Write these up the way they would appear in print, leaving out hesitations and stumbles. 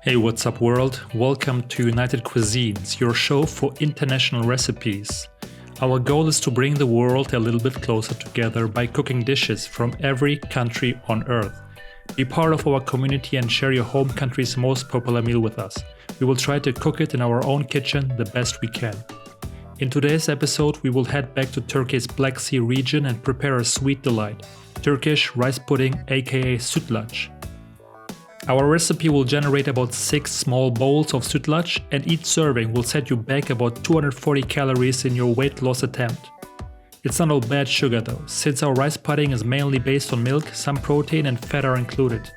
Hey, what's up world? Welcome to United Cuisines, your show for international recipes. Our goal is to bring the world a little bit closer together by cooking dishes from every country on earth. Be part of our community and share your home country's most popular meal with us. We will try to cook it in our own kitchen the best we can. In today's episode, we will head back to Turkey's Black Sea region and prepare a sweet delight, Turkish rice pudding aka sütlaç. Our recipe will generate about 6 small bowls of sütlaç, and each serving will set you back about 240 calories in your weight loss attempt. It's not all bad sugar though, since our rice pudding is mainly based on milk, some protein and fat are included.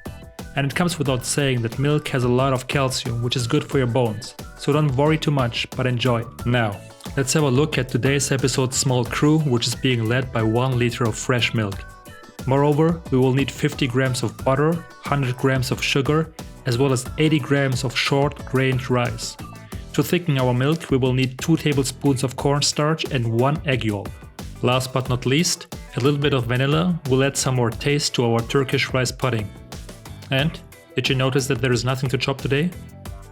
And it comes without saying that milk has a lot of calcium, which is good for your bones. So don't worry too much, but enjoy. Now, let's have a look at today's episode's small crew, which is being led by 1 liter of fresh milk. Moreover, we will need 50 grams of butter, 100 grams of sugar, as well as 80 grams of short-grained rice. To thicken our milk, we will need 2 tablespoons of cornstarch and 1 egg yolk. Last but not least, a little bit of vanilla will add some more taste to our Turkish rice pudding. And, did you notice that there is nothing to chop today?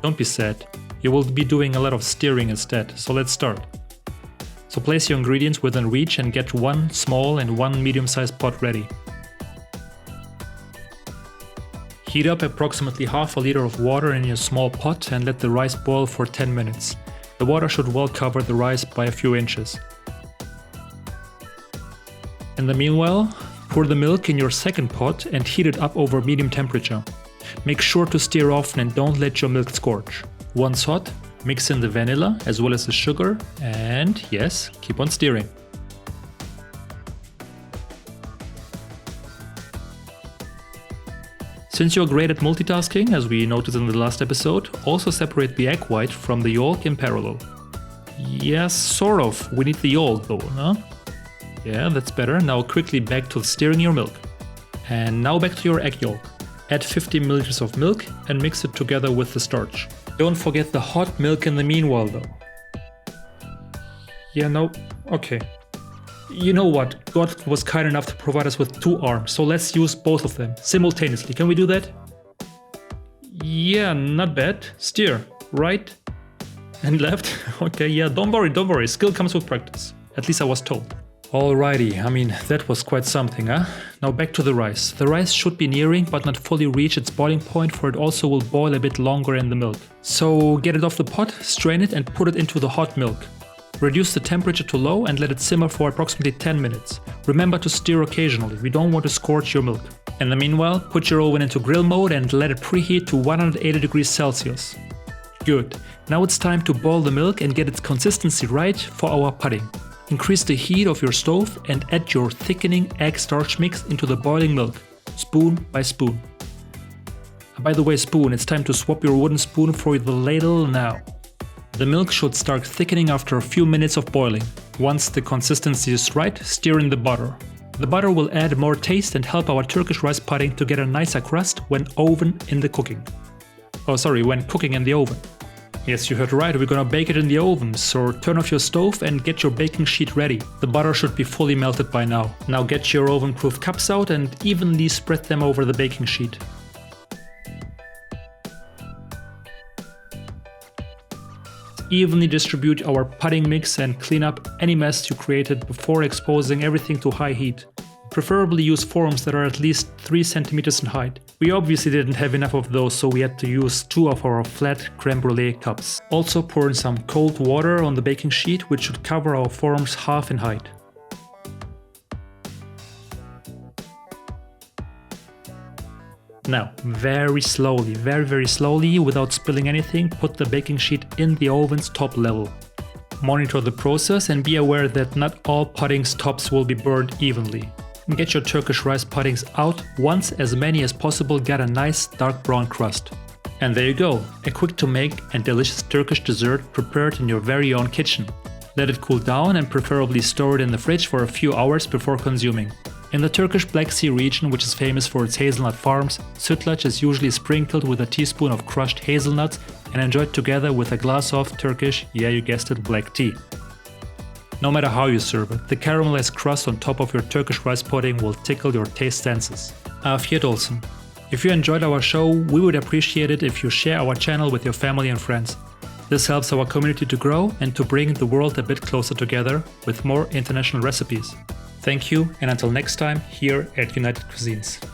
Don't be sad, you will be doing a lot of stirring instead, so let's start. So place your ingredients within reach and get 1 small and 1 medium-sized pot ready. Heat up approximately half a liter of water in your small pot and let the rice boil for 10 minutes. The water should well cover the rice by a few inches. In the meanwhile, pour the milk in your second pot and heat it up over medium temperature. Make sure to stir often and don't let your milk scorch. Once hot, mix in the vanilla as well as the sugar and, yes, keep on stirring. Since you're great at multitasking, as we noticed in the last episode, also separate the egg white from the yolk in parallel. Yes, sort of. We need the yolk though, huh? Yeah, that's better. Now quickly back to stirring your milk. And now back to your egg yolk. Add 50 milliliters of milk and mix it together with the starch. Don't forget the hot milk in the meanwhile though. Yeah, no, okay. You know what, God was kind enough to provide us with 2 arms, so let's use both of them simultaneously. Can we do that? Yeah, not bad. Steer, right and left. Okay, yeah, don't worry, skill comes with practice. At least I was told. Alrighty, I mean, that was quite something, huh? Now back to the rice. The rice should be nearing but not fully reach its boiling point, for it also will boil a bit longer in the milk. So get it off the pot, strain it and put it into the hot milk. Reduce the temperature to low and let it simmer for approximately 10 minutes. Remember to stir occasionally, we don't want to scorch your milk. In the meanwhile, put your oven into grill mode and let it preheat to 180 degrees Celsius. Good, now it's time to boil the milk and get its consistency right for our pudding. Increase the heat of your stove and add your thickening egg starch mix into the boiling milk, spoon by spoon. By the way, spoon, it's time to swap your wooden spoon for the ladle now. The milk should start thickening after a few minutes of boiling. Once the consistency is right, stir in the butter. The butter will add more taste and help our Turkish rice pudding to get a nicer crust when cooking in the oven. Yes, you heard right, we're gonna bake it in the oven, so turn off your stove and get your baking sheet ready. The butter should be fully melted by now. Now get your oven-proof cups out and evenly spread them over the baking sheet. Evenly distribute our pudding mix and clean up any mess you created before exposing everything to high heat. Preferably use forms that are at least 3 centimeters in height. We obviously didn't have enough of those, so we had to use 2 of our flat creme brulee cups. Also pour in some cold water on the baking sheet, which should cover our forms half in height. Now, very slowly, without spilling anything, put the baking sheet in the oven's top level. Monitor the process and be aware that not all pudding's tops will be burned evenly. Get your Turkish rice puddings out once as many as possible get a nice dark brown crust. And there you go, a quick to make and delicious Turkish dessert prepared in your very own kitchen. Let it cool down and preferably store it in the fridge for a few hours before consuming. In the Turkish Black Sea region, which is famous for its hazelnut farms, sütlaç is usually sprinkled with a teaspoon of crushed hazelnuts and enjoyed together with a glass of Turkish, yeah you guessed it, black tea. No matter how you serve it, the caramelized crust on top of your Turkish rice pudding will tickle your taste senses. Afiyet olsun. If you enjoyed our show, we would appreciate it if you share our channel with your family and friends. This helps our community to grow and to bring the world a bit closer together with more international recipes. Thank you, and until next time here at United Cuisines.